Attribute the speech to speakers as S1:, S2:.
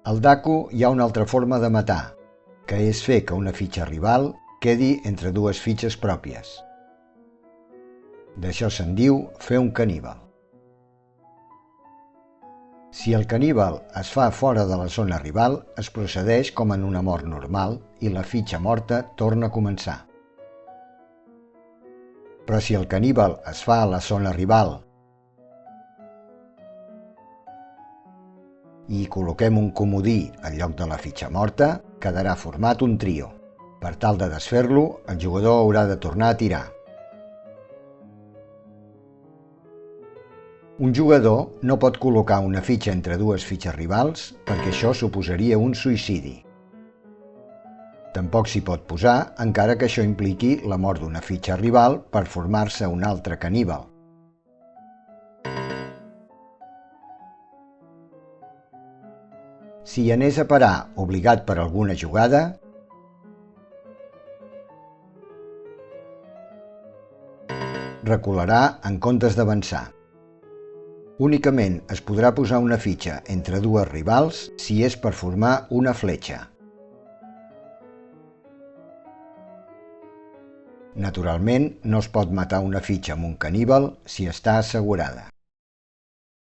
S1: Al Daco hi ha una altra forma de matar, que és fer que una fitxa rival quedi entre dues fitxes pròpies. D'això se'n diu fer un caníbal. Si el caníbal es fa fora de la zona rival, es procedeix com en una mort normal i la fitxa morta torna a començar. Però si el caníbal es fa a la zona rival i hi col·loquem un comodí en lloc de la fitxa morta, quedarà format un trio. Per tal de desfer-lo, el jugador haurà de tornar a tirar. Un jugador no pot col·locar una fitxa entre dues fitxes rivals perquè això suposaria un suïcidi. Tampoc s'hi pot posar, encara que això impliqui la mort d'una fitxa rival per formar-se un altre caníbal. Si hi anés a parar obligat per alguna jugada, recularà en comptes d'avançar. Únicament es podrà posar una fitxa entre dues rivals si és per formar una fletxa. Naturalment, no es pot matar una fitxa amb un caníbal si està assegurada.